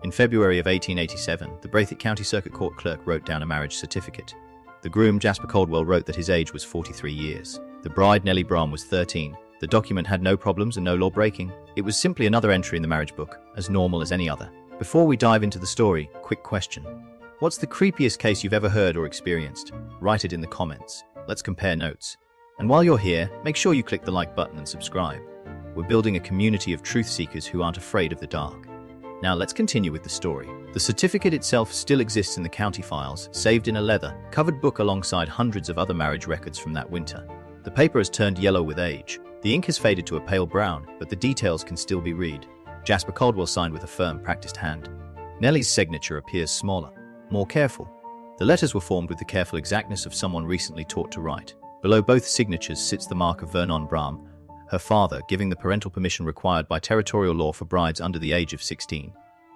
In February of 1887, the Braithwaite County Circuit Court clerk wrote down a marriage certificate. The groom, Jasper Caldwell, wrote that his age was 43 years. The bride, Nellie Brahm, was 13. The document had no problems and no law breaking. It was simply another entry in the marriage book, as normal as any other. Before we dive into the story, quick question. What's the creepiest case you've ever heard or experienced? Write it in the comments. Let's compare notes. And while you're here, make sure you click the like button and subscribe. We're building a community of truth seekers who aren't afraid of the dark. Now let's continue with the story. The certificate itself still exists in the county files, saved in a leather-covered book alongside hundreds of other marriage records from that winter. The paper has turned yellow with age. The ink has faded to a pale brown, but the details can still be read. Jasper Caldwell signed with a firm, practiced hand. Nellie's signature appears smaller, more careful. The letters were formed with the careful exactness of someone recently taught to write. Below both signatures sits the mark of Vernon Brahm, her father, giving the parental permission required by territorial law for brides under the age of 16.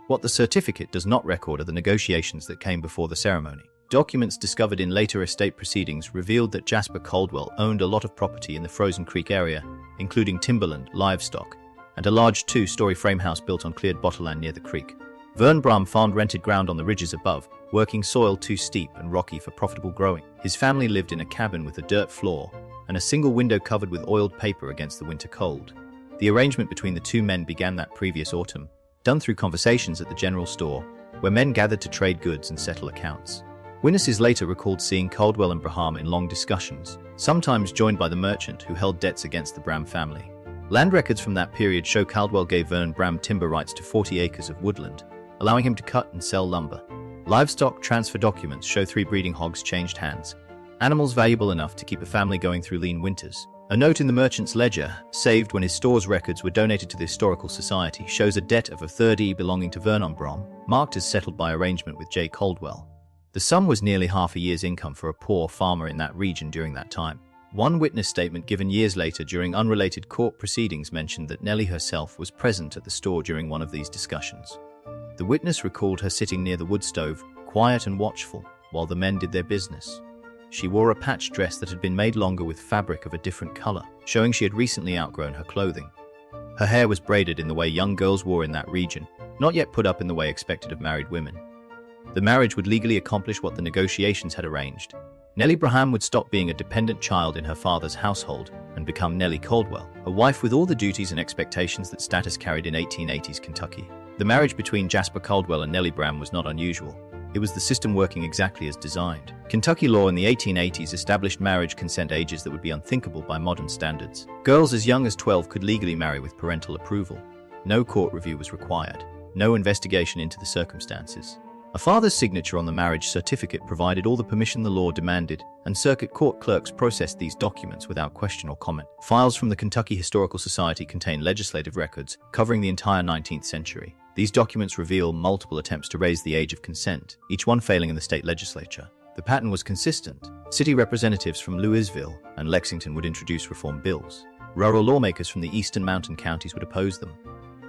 What the certificate does not record are the negotiations that came before the ceremony. Documents discovered in later estate proceedings revealed that Jasper Caldwell owned a lot of property in the Frozen Creek area, including timberland, livestock, and a large two-story frame house built on cleared bottomland near the creek. Vern Brahm farmed rented ground on the ridges above, working soil too steep and rocky for profitable growing. His family lived in a cabin with a dirt floor and a single window covered with oiled paper against the winter cold. The arrangement between the two men began that previous autumn, done through conversations at the general store, where men gathered to trade goods and settle accounts. Witnesses later recalled seeing Caldwell and Brahm in long discussions, sometimes joined by the merchant who held debts against the Brahm family. Land records from that period show Caldwell gave Vern Brahm timber rights to 40 acres of woodland, allowing him to cut and sell lumber. Livestock transfer documents show 3 breeding hogs changed hands, animals valuable enough to keep a family going through lean winters. A note in the merchant's ledger, saved when his store's records were donated to the Historical Society, shows a debt of a third belonging to Vernon Brahm, marked as settled by arrangement with J. Caldwell. The sum was nearly half a year's income for a poor farmer in that region during that time. One witness statement given years later during unrelated court proceedings mentioned that Nellie herself was present at the store during one of these discussions. The witness recalled her sitting near the wood stove, quiet and watchful, while the men did their business. She wore a patched dress that had been made longer with fabric of a different color, showing she had recently outgrown her clothing. Her hair was braided in the way young girls wore in that region, not yet put up in the way expected of married women. The marriage would legally accomplish what the negotiations had arranged. Nellie Brahm would stop being a dependent child in her father's household and become Nellie Caldwell, a wife with all the duties and expectations that status carried in 1880s Kentucky. The marriage between Jasper Caldwell and Nellie Brahm was not unusual. It was the system working exactly as designed. Kentucky law in the 1880s established marriage consent ages that would be unthinkable by modern standards. Girls as young as 12 could legally marry with parental approval. No court review was required. No investigation into the circumstances. A father's signature on the marriage certificate provided all the permission the law demanded, and circuit court clerks processed these documents without question or comment. Files from the Kentucky Historical Society contain legislative records covering the entire 19th century. These documents reveal multiple attempts to raise the age of consent, each one failing in the state legislature. The pattern was consistent. City representatives from Louisville and Lexington would introduce reform bills. Rural lawmakers from the eastern mountain counties would oppose them.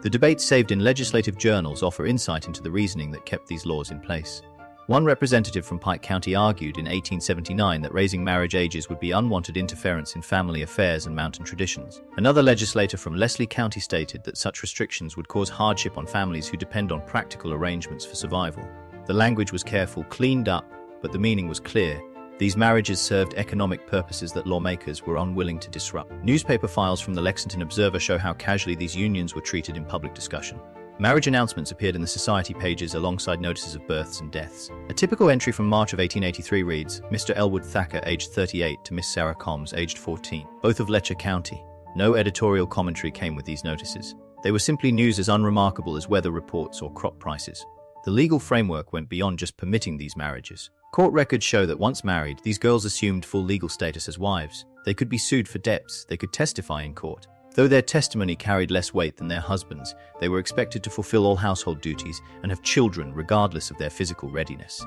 The debates saved in legislative journals offer insight into the reasoning that kept these laws in place. One representative from Pike County argued in 1879 that raising marriage ages would be unwanted interference in family affairs and mountain traditions. Another legislator from Leslie County stated that such restrictions would cause hardship on families who depend on practical arrangements for survival. The language was careful, cleaned up, but the meaning was clear. These marriages served economic purposes that lawmakers were unwilling to disrupt. Newspaper files from the Lexington Observer show how casually these unions were treated in public discussion. Marriage announcements appeared in the society pages alongside notices of births and deaths. A typical entry from March of 1883 reads, Mr. Elwood Thacker, aged 38, to Miss Sarah Combs, aged 14, both of Letcher County. No editorial commentary came with these notices. They were simply news as unremarkable as weather reports or crop prices. The legal framework went beyond just permitting these marriages. Court records show that once married, these girls assumed full legal status as wives. They could be sued for debts, they could testify in court. Though their testimony carried less weight than their husbands, they were expected to fulfill all household duties and have children regardless of their physical readiness.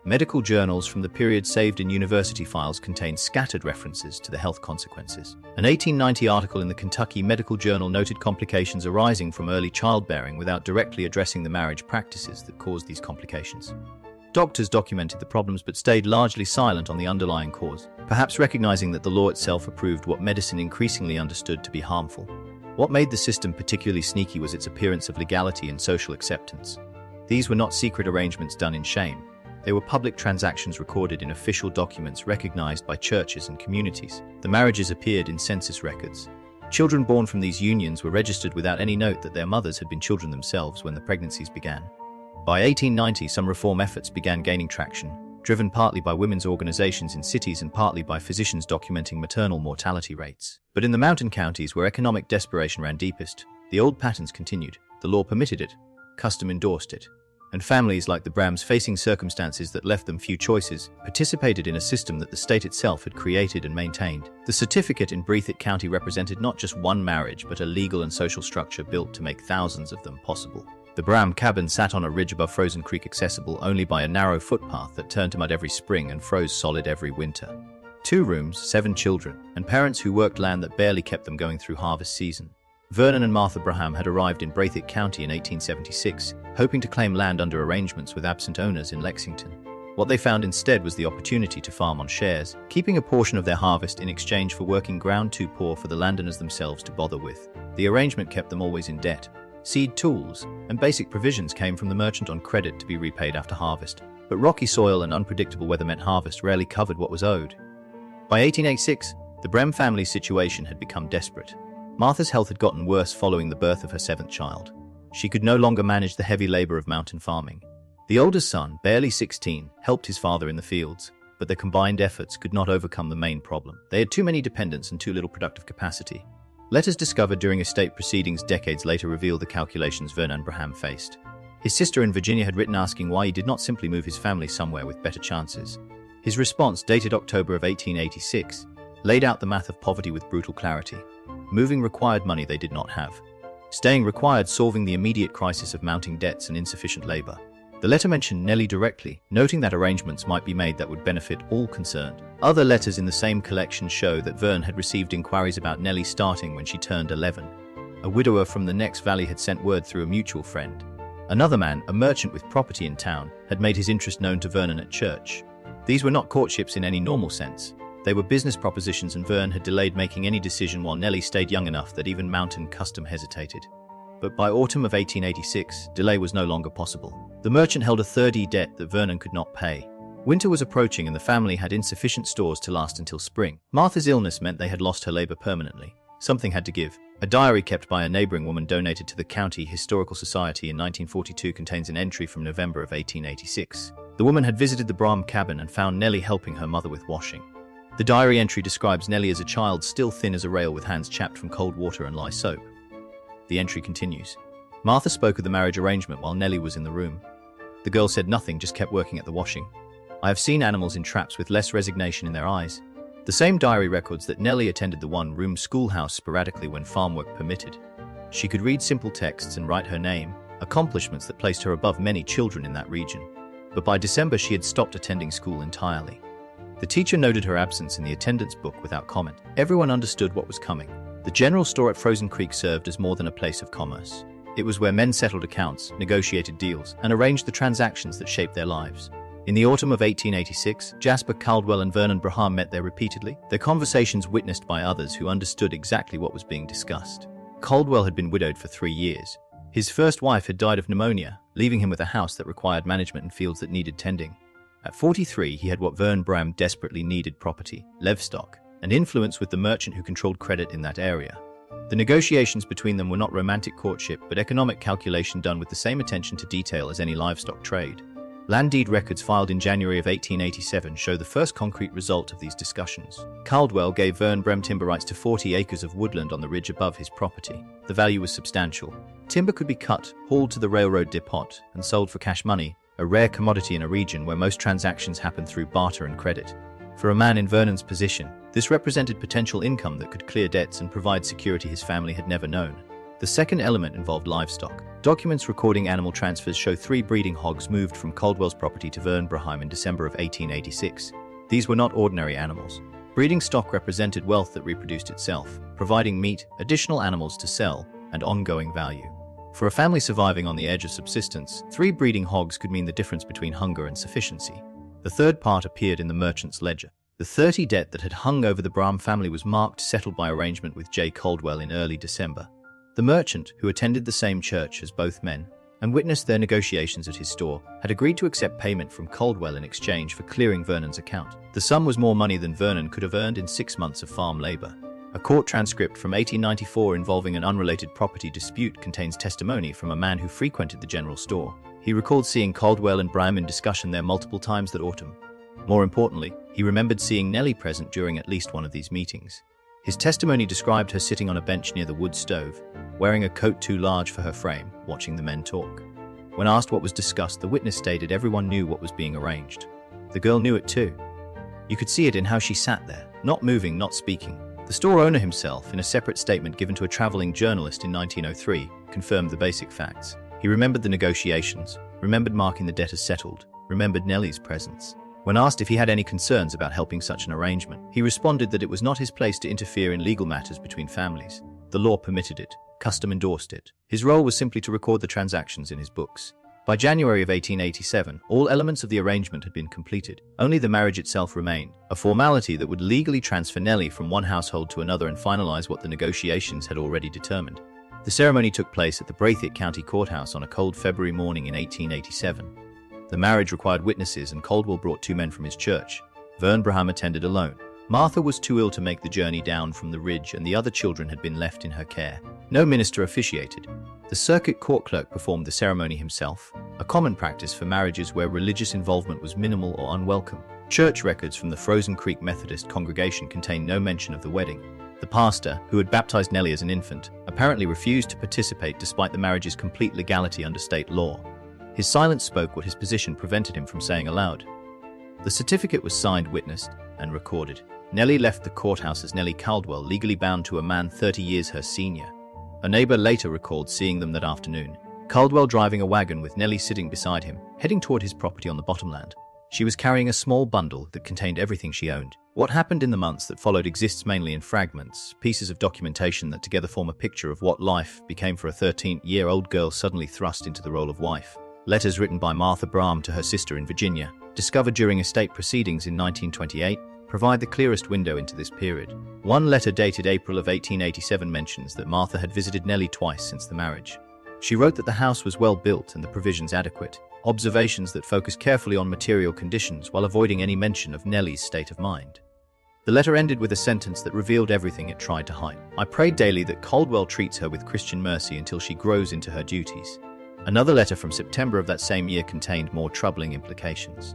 Medical journals from the period saved in university files contain scattered references to the health consequences. An 1890 article in the Kentucky Medical Journal noted complications arising from early childbearing without directly addressing the marriage practices that caused these complications. Doctors documented the problems but stayed largely silent on the underlying cause, perhaps recognizing that the law itself approved what medicine increasingly understood to be harmful. What made the system particularly sneaky was its appearance of legality and social acceptance. These were not secret arrangements done in shame. They were public transactions recorded in official documents recognized by churches and communities. The marriages appeared in census records. Children born from these unions were registered without any note that their mothers had been children themselves when the pregnancies began. By 1890, some reform efforts began gaining traction, driven partly by women's organizations in cities and partly by physicians documenting maternal mortality rates. But in the mountain counties where economic desperation ran deepest, the old patterns continued. The law permitted it, custom endorsed it, and families like the Brams, facing circumstances that left them few choices, participated in a system that the state itself had created and maintained. The certificate in Breathitt County represented not just one marriage, but a legal and social structure built to make thousands of them possible. The Bram cabin sat on a ridge above Frozen Creek, accessible only by a narrow footpath that turned to mud every spring and froze solid every winter. 2 rooms, 7 children, and parents who worked land that barely kept them going through harvest season. Vernon and Martha Braham had arrived in Breathitt County in 1876, hoping to claim land under arrangements with absent owners in Lexington. What they found instead was the opportunity to farm on shares, keeping a portion of their harvest in exchange for working ground too poor for the landowners themselves to bother with. The arrangement kept them always in debt. Seed, tools, and basic provisions came from the merchant on credit to be repaid after harvest. But rocky soil and unpredictable weather meant harvest rarely covered what was owed. By 1886, the Brem family's situation had become desperate. Martha's health had gotten worse following the birth of her 7th child. She could no longer manage the heavy labor of mountain farming. The oldest son, barely 16, helped his father in the fields, but their combined efforts could not overcome the main problem. They had too many dependents and too little productive capacity. Letters discovered during estate proceedings decades later revealed the calculations Vernon Braham faced. His sister in Virginia had written asking why he did not simply move his family somewhere with better chances. His response, dated October of 1886, laid out the math of poverty with brutal clarity. Moving required money they did not have. Staying required solving the immediate crisis of mounting debts and insufficient labor. The letter mentioned Nellie directly, noting that arrangements might be made that would benefit all concerned. Other letters in the same collection show that Vern had received inquiries about Nellie starting when she turned 11. A widower from the next valley had sent word through a mutual friend. Another man, a merchant with property in town, had made his interest known to Vernon at church. These were not courtships in any normal sense. They were business propositions, and Vern had delayed making any decision while Nellie stayed young enough that even mountain custom hesitated. But by autumn of 1886, delay was no longer possible. The merchant held a 30 debt that Vernon could not pay. Winter was approaching and the family had insufficient stores to last until spring. Martha's illness meant they had lost her labor permanently. Something had to give. A diary kept by a neighboring woman donated to the County Historical Society in 1942 contains an entry from November of 1886. The woman had visited the Bram cabin and found Nellie helping her mother with washing. The diary entry describes Nellie as a child still thin as a rail with hands chapped from cold water and lye soap. The entry continues. Martha spoke of the marriage arrangement while Nellie was in the room. The girl said nothing, just kept working at the washing. I have seen animals in traps with less resignation in their eyes. The same diary records that Nellie attended the one-room schoolhouse sporadically when farm work permitted. She could read simple texts and write her name, accomplishments that placed her above many children in that region. But by December she had stopped attending school entirely. The teacher noted her absence in the attendance book without comment. Everyone understood what was coming. The general store at Frozen Creek served as more than a place of commerce. It was where men settled accounts, negotiated deals, and arranged the transactions that shaped their lives. In the autumn of 1886, Jasper Caldwell and Vernon Braham met there repeatedly, their conversations witnessed by others who understood exactly what was being discussed. Caldwell had been widowed for 3 years. His first wife had died of pneumonia, leaving him with a house that required management and fields that needed tending. At 43, he had what Vern Bram desperately needed: property, livestock, and influence with the merchant who controlled credit in that area. The negotiations between them were not romantic courtship, but economic calculation done with the same attention to detail as any livestock trade. Land deed records filed in January of 1887 show the first concrete result of these discussions. Caldwell gave Vern Bram timber rights to 40 acres of woodland on the ridge above his property. The value was substantial. Timber could be cut, hauled to the railroad depot, and sold for cash money, a rare commodity in a region where most transactions happen through barter and credit. For a man in Vernon's position, this represented potential income that could clear debts and provide security his family had never known. The second element involved livestock. Documents recording animal transfers show 3 breeding hogs moved from Caldwell's property to Vern Braham in December of 1886. These were not ordinary animals. Breeding stock represented wealth that reproduced itself, providing meat, additional animals to sell, and ongoing value. For a family surviving on the edge of subsistence, 3 breeding hogs could mean the difference between hunger and sufficiency. The third part appeared in the merchant's ledger. The 30 debt that had hung over the Bram family was marked settled by arrangement with J. Caldwell in early December. The merchant, who attended the same church as both men, and witnessed their negotiations at his store, had agreed to accept payment from Caldwell in exchange for clearing Vernon's account. The sum was more money than Vernon could have earned in 6 months of farm labor. A court transcript from 1894 involving an unrelated property dispute contains testimony from a man who frequented the general store. He recalled seeing Caldwell and Bram in discussion there multiple times that autumn. More importantly, he remembered seeing Nellie present during at least one of these meetings. His testimony described her sitting on a bench near the wood stove, wearing a coat too large for her frame, watching the men talk. When asked what was discussed, the witness stated everyone knew what was being arranged. The girl knew it too. You could see it in how she sat there, not moving, not speaking. The store owner himself, in a separate statement given to a traveling journalist in 1903, confirmed the basic facts. He remembered the negotiations, remembered marking the debt as settled, remembered Nellie's presence. When asked if he had any concerns about helping such an arrangement, he responded that it was not his place to interfere in legal matters between families. The law permitted it, custom endorsed it. His role was simply to record the transactions in his books. By January of 1887, all elements of the arrangement had been completed. Only the marriage itself remained, a formality that would legally transfer Nellie from one household to another and finalize what the negotiations had already determined. The ceremony took place at the Braithwaite County Courthouse on a cold February morning in 1887. The marriage required witnesses, and Caldwell brought 2 men from his church. Vern Braham attended alone. Martha was too ill to make the journey down from the ridge, and the other children had been left in her care. No minister officiated. The circuit court clerk performed the ceremony himself, a common practice for marriages where religious involvement was minimal or unwelcome. Church records from the Frozen Creek Methodist congregation contain no mention of the wedding. The pastor, who had baptized Nellie as an infant, apparently refused to participate despite the marriage's complete legality under state law. His silence spoke what his position prevented him from saying aloud. The certificate was signed, witnessed, and recorded. Nellie left the courthouse as Nellie Caldwell, legally bound to a man 30 years her senior. A neighbor later recalled seeing them that afternoon. Caldwell driving a wagon with Nellie sitting beside him, heading toward his property on the bottomland. She was carrying a small bundle that contained everything she owned. What happened in the months that followed exists mainly in fragments, pieces of documentation that together form a picture of what life became for a 13-year-old girl suddenly thrust into the role of wife. Letters written by Martha Braham to her sister in Virginia, discovered during estate proceedings in 1928, provide the clearest window into this period. One letter dated April of 1887 mentions that Martha had visited Nellie twice since the marriage. She wrote that the house was well built and the provisions adequate, observations that focus carefully on material conditions while avoiding any mention of Nellie's state of mind. The letter ended with a sentence that revealed everything it tried to hide. I pray daily that Caldwell treats her with Christian mercy until she grows into her duties. Another letter from September of that same year contained more troubling implications.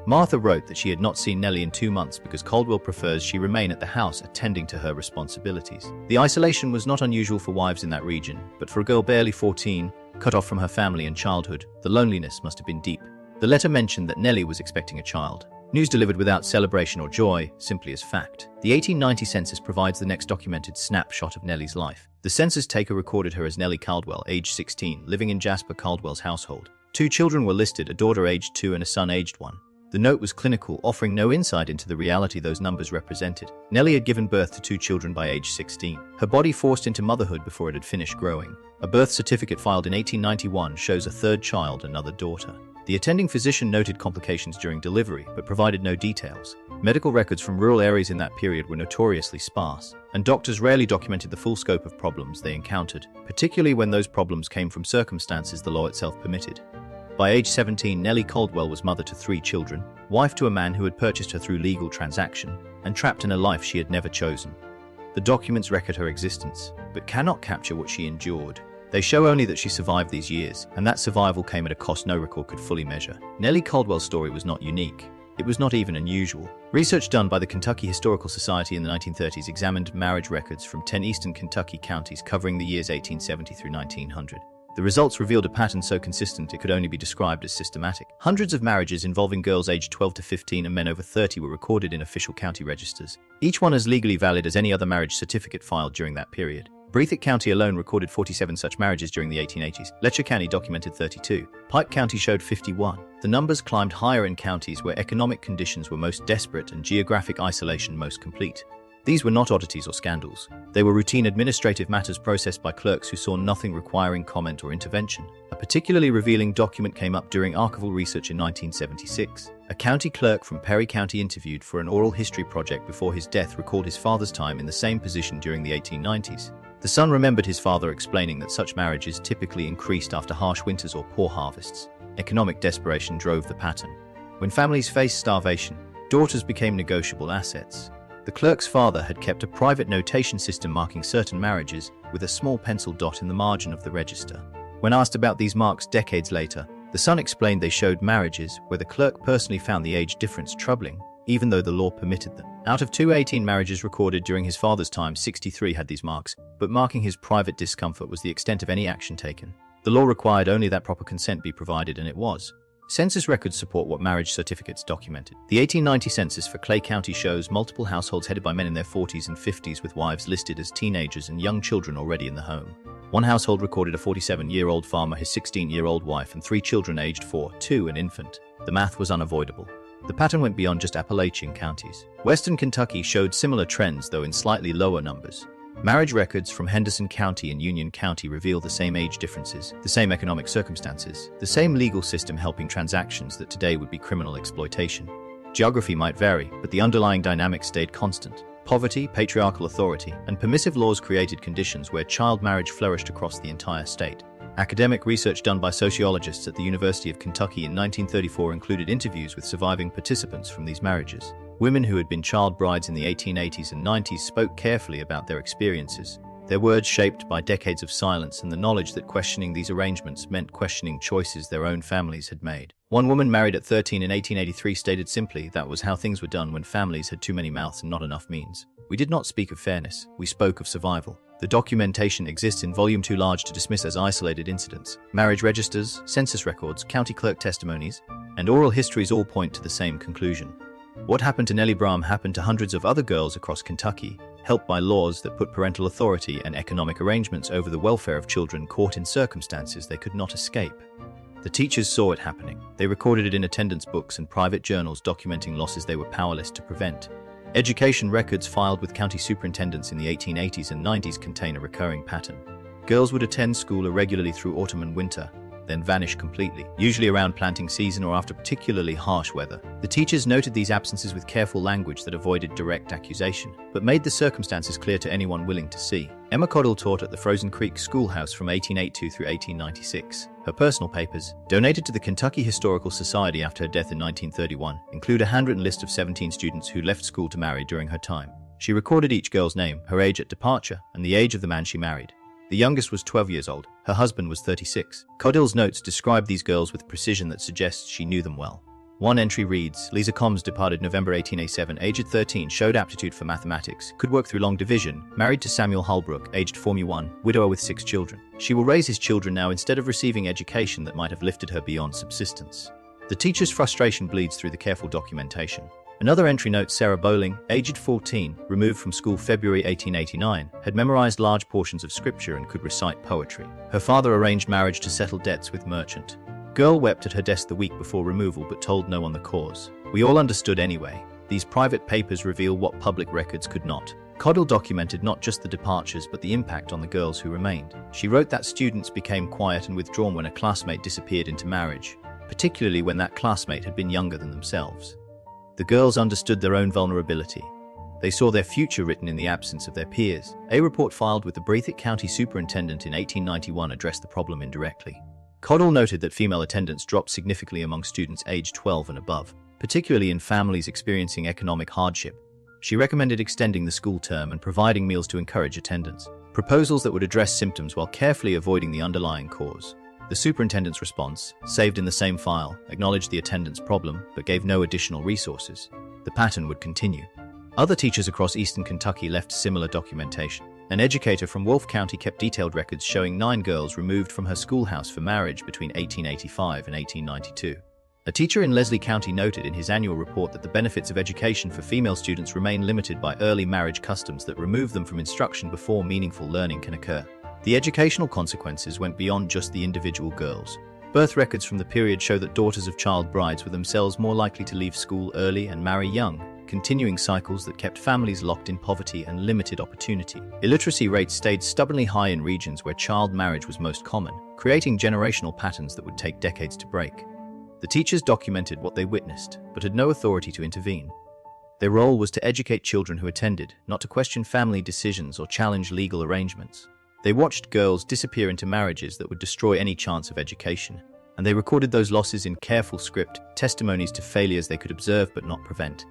Martha wrote that she had not seen Nellie in 2 months because Caldwell prefers she remain at the house attending to her responsibilities. The isolation was not unusual for wives in that region, but for a girl barely 14, cut off from her family and childhood, the loneliness must have been deep. The letter mentioned that Nellie was expecting a child. News delivered without celebration or joy, simply as fact. The 1890 census provides the next documented snapshot of Nellie's life. The census taker recorded her as Nellie Caldwell, age 16, living in Jasper Caldwell's household. 2 children were listed, a daughter aged 2 and a son aged 1. The note was clinical, offering no insight into the reality those numbers represented. Nellie had given birth to 2 children by age 16. Her body forced into motherhood before it had finished growing. A birth certificate filed in 1891 shows a 3rd child, another daughter. The attending physician noted complications during delivery, but provided no details. Medical records from rural areas in that period were notoriously sparse, and doctors rarely documented the full scope of problems they encountered, particularly when those problems came from circumstances the law itself permitted. By age 17, Nellie Caldwell was mother to 3 children, wife to a man who had purchased her through legal transaction, and trapped in a life she had never chosen. The documents record her existence, but cannot capture what she endured. They show only that she survived these years, and that survival came at a cost no record could fully measure. Nellie Caldwell's story was not unique. It was not even unusual. Research done by the Kentucky Historical Society in the 1930s examined marriage records from 10 eastern Kentucky counties covering the years 1870 through 1900. The results revealed a pattern so consistent it could only be described as systematic. Hundreds of marriages involving girls aged 12 to 15 and men over 30 were recorded in official county registers, each one as legally valid as any other marriage certificate filed during that period. Braithwaite County alone recorded 47 such marriages during the 1880s. Letcher County documented 32. Pike County showed 51. The numbers climbed higher in counties where economic conditions were most desperate and geographic isolation most complete. These were not oddities or scandals. They were routine administrative matters processed by clerks who saw nothing requiring comment or intervention. A particularly revealing document came up during archival research in 1976. A county clerk from Perry County interviewed for an oral history project before his death recalled his father's time in the same position during the 1890s. The son remembered his father explaining that such marriages typically increased after harsh winters or poor harvests. Economic desperation drove the pattern. When families faced starvation, daughters became negotiable assets. The clerk's father had kept a private notation system marking certain marriages with a small pencil dot in the margin of the register. When asked about these marks decades later, the son explained they showed marriages where the clerk personally found the age difference troubling, even though the law permitted them. Out of 218 marriages recorded during his father's time, 63 had these marks, but marking his private discomfort was the extent of any action taken. The law required only that proper consent be provided, and it was. Census records support what marriage certificates documented. The 1890 census for Clay County shows multiple households headed by men in their 40s and 50s with wives listed as teenagers and young children already in the home. One household recorded a 47-year-old farmer, his 16-year-old wife, and 3 children aged 4, 2, and infant. The math was unavoidable. The pattern went beyond just Appalachian counties. Western Kentucky showed similar trends, though in slightly lower numbers. Marriage records from Henderson County and Union County reveal the same age differences, the same economic circumstances, the same legal system helping transactions that today would be criminal exploitation. Geography might vary, but the underlying dynamic stayed constant. Poverty, patriarchal authority, and permissive laws created conditions where child marriage flourished across the entire state. Academic research done by sociologists at the University of Kentucky in 1934 included interviews with surviving participants from these marriages. Women who had been child brides in the 1880s and 90s spoke carefully about their experiences, their words shaped by decades of silence and the knowledge that questioning these arrangements meant questioning choices their own families had made. One woman married at 13 in 1883 stated simply, "That was how things were done when families had too many mouths and not enough means. We did not speak of fairness, we spoke of survival." The documentation exists in volume too large to dismiss as isolated incidents. Marriage registers, census records, county clerk testimonies, and oral histories all point to the same conclusion. What happened to Nellie Bram happened to hundreds of other girls across Kentucky, helped by laws that put parental authority and economic arrangements over the welfare of children caught in circumstances they could not escape. The teachers saw it happening. They recorded it in attendance books and private journals documenting losses they were powerless to prevent. Education records filed with county superintendents in the 1880s and 90s contain a recurring pattern. Girls would attend school irregularly through autumn and winter, then vanish completely, usually around planting season or after particularly harsh weather. The teachers noted these absences with careful language that avoided direct accusation, but made the circumstances clear to anyone willing to see. Emma Caudill taught at the Frozen Creek Schoolhouse from 1882 through 1896. Her personal papers, donated to the Kentucky Historical Society after her death in 1931, include a handwritten list of 17 students who left school to marry during her time. She recorded each girl's name, her age at departure, and the age of the man she married. The youngest was 12 years old. Her husband was 36. Caudill's notes describe these girls with precision that suggests she knew them well. One entry reads, Lisa Combs departed November 1887, aged 13, showed aptitude for mathematics, could work through long division, married to Samuel Holbrook, aged 41, widower with 6 children. She will raise his children now instead of receiving education that might have lifted her beyond subsistence. The teacher's frustration bleeds through the careful documentation. Another entry notes Sarah Bowling, aged 14, removed from school February 1889, had memorized large portions of scripture and could recite poetry. Her father arranged marriage to settle debts with merchant. Girl wept at her desk the week before removal but told no one the cause. We all understood anyway. These private papers reveal what public records could not. Caudill documented not just the departures but the impact on the girls who remained. She wrote that students became quiet and withdrawn when a classmate disappeared into marriage, particularly when that classmate had been younger than themselves. The girls understood their own vulnerability. They saw their future written in the absence of their peers. A report filed with the Breathitt County Superintendent in 1891 addressed the problem indirectly. Caudill noted that female attendance dropped significantly among students aged 12 and above, particularly in families experiencing economic hardship. She recommended extending the school term and providing meals to encourage attendance, proposals that would address symptoms while carefully avoiding the underlying cause. The superintendent's response, saved in the same file, acknowledged the attendance problem but gave no additional resources. The pattern would continue. Other teachers across eastern Kentucky left similar documentation. An educator from Wolfe County kept detailed records showing 9 girls removed from her schoolhouse for marriage between 1885 and 1892. A teacher in Leslie County noted in his annual report that the benefits of education for female students remain limited by early marriage customs that remove them from instruction before meaningful learning can occur. The educational consequences went beyond just the individual girls. Birth records from the period show that daughters of child brides were themselves more likely to leave school early and marry young, continuing cycles that kept families locked in poverty and limited opportunity. Illiteracy rates stayed stubbornly high in regions where child marriage was most common, creating generational patterns that would take decades to break. The teachers documented what they witnessed, but had no authority to intervene. Their role was to educate children who attended, not to question family decisions or challenge legal arrangements. They watched girls disappear into marriages that would destroy any chance of education, and they recorded those losses in careful script, testimonies to failures they could observe but not prevent.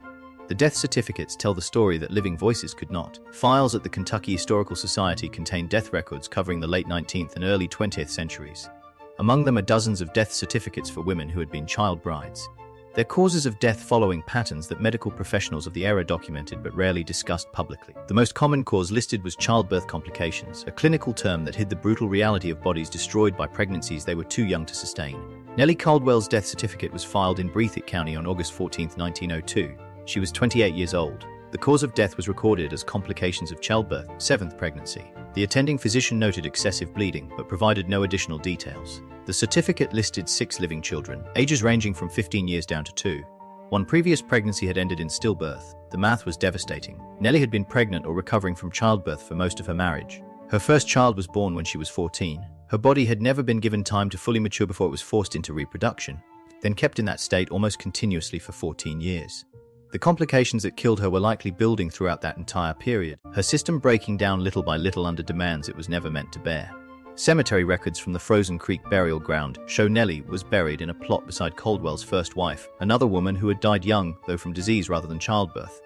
The death certificates tell the story that living voices could not. Files at the Kentucky Historical Society contain death records covering the late 19th and early 20th centuries. Among them are dozens of death certificates for women who had been child brides. Their causes of death following patterns that medical professionals of the era documented but rarely discussed publicly. The most common cause listed was childbirth complications, a clinical term that hid the brutal reality of bodies destroyed by pregnancies they were too young to sustain. Nellie Caldwell's death certificate was filed in Breathitt County on August 14, 1902. She was 28 years old. The cause of death was recorded as complications of childbirth, 7th pregnancy. The attending physician noted excessive bleeding, but provided no additional details. The certificate listed 6 living children, ages ranging from 15 years down to 2. One previous pregnancy had ended in stillbirth. The math was devastating. Nellie had been pregnant or recovering from childbirth for most of her marriage. Her first child was born when she was 14. Her body had never been given time to fully mature before it was forced into reproduction, then kept in that state almost continuously for 14 years. The complications that killed her were likely building throughout that entire period, her system breaking down little by little under demands it was never meant to bear. Cemetery records from the Frozen Creek burial ground show Nellie was buried in a plot beside Caldwell's first wife, another woman who had died young, though from disease rather than childbirth.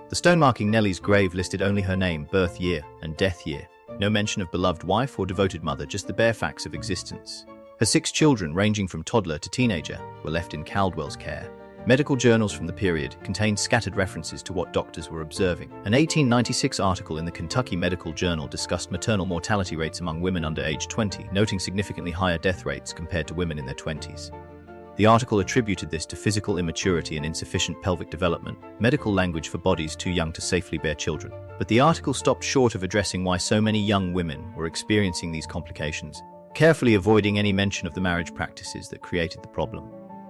The stone marking Nellie's grave listed only her name, birth year, and death year. No mention of beloved wife or devoted mother, just the bare facts of existence. Her 6 children, ranging from toddler to teenager, were left in Caldwell's care. Medical journals from the period contained scattered references to what doctors were observing. An 1896 article in the Kentucky Medical Journal discussed maternal mortality rates among women under age 20, noting significantly higher death rates compared to women in their 20s. The article attributed this to physical immaturity and insufficient pelvic development, medical language for bodies too young to safely bear children. But the article stopped short of addressing why so many young women were experiencing these complications, carefully avoiding any mention of the marriage practices that created the problem.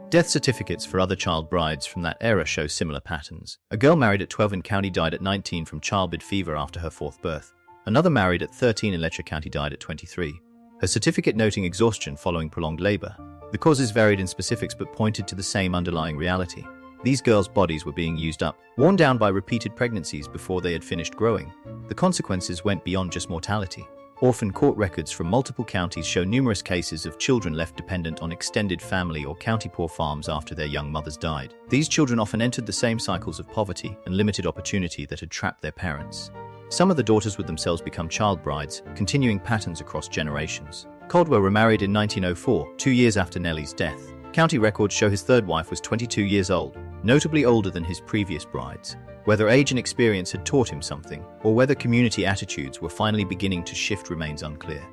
Death certificates for other child brides from that era show similar patterns. A girl married at 12 in County died at 19 from childbed fever after her 4th birth. Another married at 13 in Letcher County died at 23. Her certificate noting exhaustion following prolonged labor. The causes varied in specifics but pointed to the same underlying reality. These girls' bodies were being used up, worn down by repeated pregnancies before they had finished growing. The consequences went beyond just mortality. Orphan court records from multiple counties show numerous cases of children left dependent on extended family or county poor farms after their young mothers died. These children often entered the same cycles of poverty and limited opportunity that had trapped their parents. Some of the daughters would themselves become child brides, continuing patterns across generations. Caldwell remarried in 1904, 2 years after Nellie's death. County records show his 3rd wife was 22 years old, notably older than his previous brides. Whether age and experience had taught him something, or whether community attitudes were finally beginning to shift remains unclear.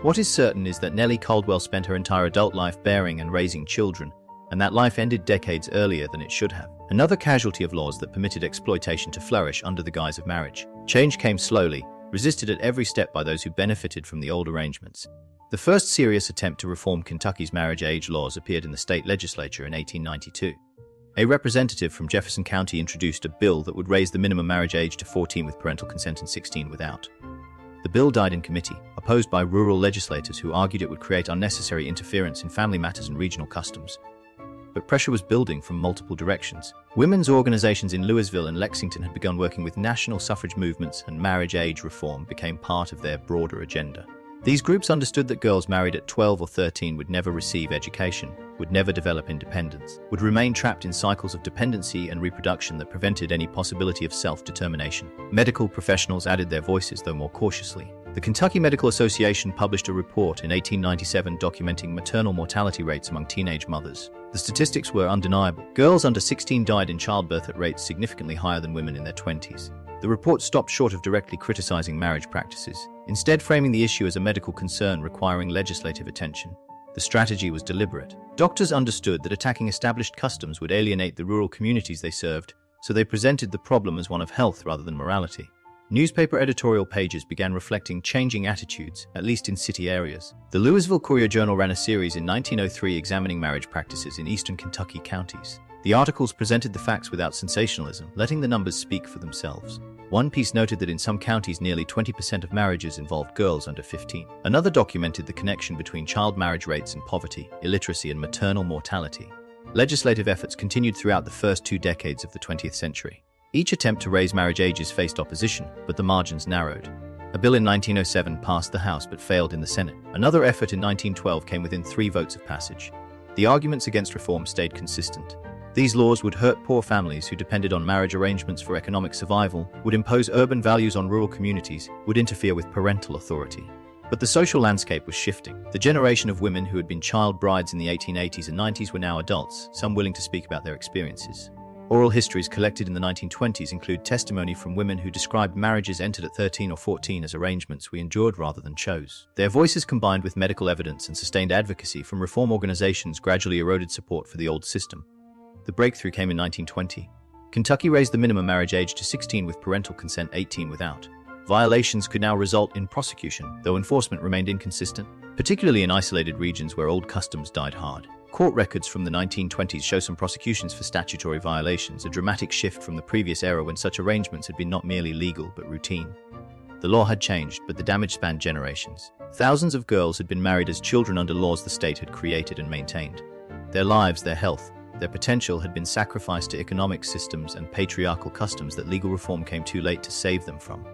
What is certain is that Nellie Caldwell spent her entire adult life bearing and raising children, and that life ended decades earlier than it should have. Another casualty of laws that permitted exploitation to flourish under the guise of marriage. Change came slowly, resisted at every step by those who benefited from the old arrangements. The first serious attempt to reform Kentucky's marriage age laws appeared in the state legislature in 1892. A representative from Jefferson County introduced a bill that would raise the minimum marriage age to 14 with parental consent and 16 without. The bill died in committee, opposed by rural legislators who argued it would create unnecessary interference in family matters and regional customs. But pressure was building from multiple directions. Women's organizations in Louisville and Lexington had begun working with national suffrage movements, and marriage age reform became part of their broader agenda. These groups understood that girls married at 12 or 13 would never receive education, would never develop independence, would remain trapped in cycles of dependency and reproduction that prevented any possibility of self-determination. Medical professionals added their voices, though more cautiously. The Kentucky Medical Association published a report in 1897 documenting maternal mortality rates among teenage mothers. The statistics were undeniable. Girls under 16 died in childbirth at rates significantly higher than women in their 20s. The report stopped short of directly criticizing marriage practices, instead framing the issue as a medical concern requiring legislative attention. The strategy was deliberate. Doctors understood that attacking established customs would alienate the rural communities they served, so they presented the problem as one of health rather than morality. Newspaper editorial pages began reflecting changing attitudes, at least in city areas. The Louisville Courier-Journal ran a series in 1903 examining marriage practices in eastern Kentucky counties. The articles presented the facts without sensationalism, letting the numbers speak for themselves. One piece noted that in some counties nearly 20% of marriages involved girls under 15. Another documented the connection between child marriage rates and poverty, illiteracy, and maternal mortality. Legislative efforts continued throughout the first 2 decades of the 20th century. Each attempt to raise marriage ages faced opposition, but the margins narrowed. A bill in 1907 passed the House but failed in the Senate. Another effort in 1912 came within 3 votes of passage. The arguments against reform stayed consistent. These laws would hurt poor families who depended on marriage arrangements for economic survival, would impose urban values on rural communities, would interfere with parental authority. But the social landscape was shifting. The generation of women who had been child brides in the 1880s and 90s were now adults, some willing to speak about their experiences. Oral histories collected in the 1920s include testimony from women who described marriages entered at 13 or 14 as arrangements we endured rather than chose. Their voices combined with medical evidence and sustained advocacy from reform organizations gradually eroded support for the old system. The breakthrough came in 1920. Kentucky raised the minimum marriage age to 16 with parental consent, 18 without. Violations could now result in prosecution, though enforcement remained inconsistent, particularly in isolated regions where old customs died hard. Court records from the 1920s show some prosecutions for statutory violations, a dramatic shift from the previous era when such arrangements had been not merely legal but routine. The law had changed, but the damage spanned generations. Thousands of girls had been married as children under laws the state had created and maintained. Their lives, their health, their potential had been sacrificed to economic systems and patriarchal customs that legal reform came too late to save them from.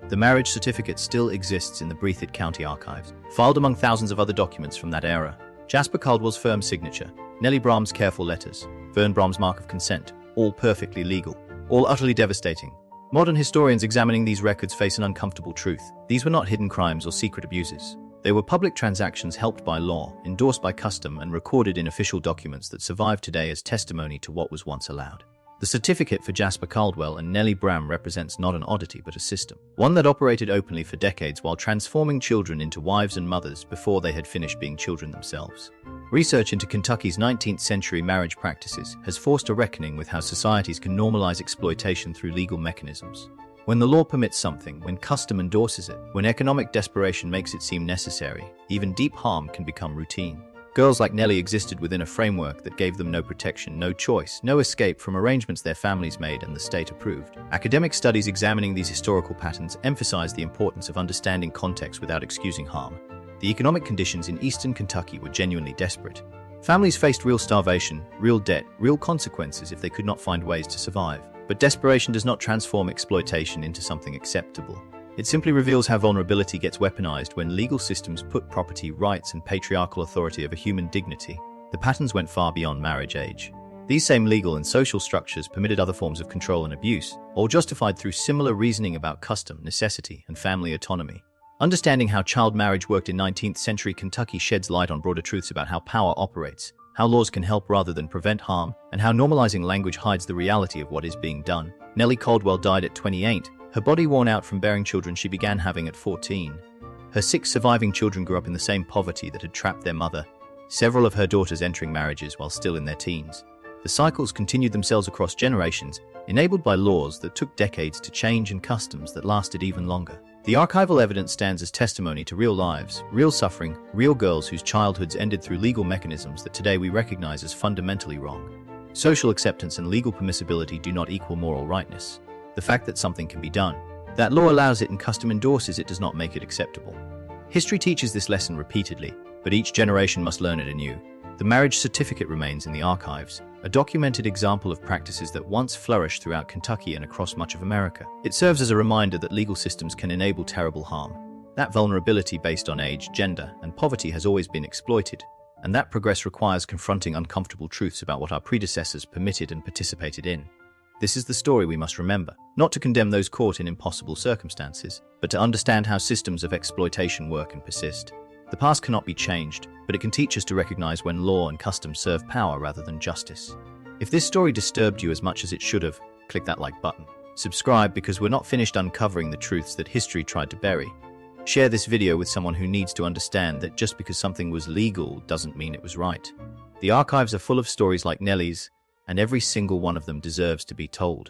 The marriage certificate still exists in the Breathitt County archives, filed among thousands of other documents from that era. Jasper Caldwell's firm signature, Nellie Brahm's careful letters, Vern Brahm's mark of consent, all perfectly legal, all utterly devastating. Modern historians examining these records face an uncomfortable truth. These were not hidden crimes or secret abuses. They were public transactions helped by law, endorsed by custom, and recorded in official documents that survive today as testimony to what was once allowed. The certificate for Jasper Caldwell and Nellie Bram represents not an oddity but a system, one that operated openly for decades while transforming children into wives and mothers before they had finished being children themselves. Research into Kentucky's 19th-century marriage practices has forced a reckoning with how societies can normalize exploitation through legal mechanisms. When the law permits something, when custom endorses it, when economic desperation makes it seem necessary, even deep harm can become routine. Girls like Nellie existed within a framework that gave them no protection, no choice, no escape from arrangements their families made and the state approved. Academic studies examining these historical patterns emphasize the importance of understanding context without excusing harm. The economic conditions in eastern Kentucky were genuinely desperate. Families faced real starvation, real debt, real consequences if they could not find ways to survive. But desperation does not transform exploitation into something acceptable. It simply reveals how vulnerability gets weaponized when legal systems put property rights and patriarchal authority over human dignity. The patterns went far beyond marriage age. These same legal and social structures permitted other forms of control and abuse, all justified through similar reasoning about custom, necessity, and family autonomy. Understanding how child marriage worked in 19th-century Kentucky sheds light on broader truths about how power operates, how laws can help rather than prevent harm, and how normalizing language hides the reality of what is being done. Nellie Caldwell died at 28. Her body worn out from bearing children she began having at 14. Her 6 surviving children grew up in the same poverty that had trapped their mother, several of her daughters entering marriages while still in their teens. The cycles continued themselves across generations, enabled by laws that took decades to change and customs that lasted even longer. The archival evidence stands as testimony to real lives, real suffering, real girls whose childhoods ended through legal mechanisms that today we recognize as fundamentally wrong. Social acceptance and legal permissibility do not equal moral rightness. The fact that something can be done, that law allows it and custom endorses it, does not make it acceptable. History teaches this lesson repeatedly, but each generation must learn it anew. The marriage certificate remains in the archives, a documented example of practices that once flourished throughout Kentucky and across much of America. It serves as a reminder that legal systems can enable terrible harm, that vulnerability based on age, gender, and poverty has always been exploited, and that progress requires confronting uncomfortable truths about what our predecessors permitted and participated in. This is the story we must remember, not to condemn those caught in impossible circumstances, but to understand how systems of exploitation work and persist. The past cannot be changed, but it can teach us to recognize when law and custom serve power rather than justice. If this story disturbed you as much as it should have, click that like button. Subscribe because we're not finished uncovering the truths that history tried to bury. Share this video with someone who needs to understand that just because something was legal doesn't mean it was right. The archives are full of stories like Nellie's, and every single one of them deserves to be told.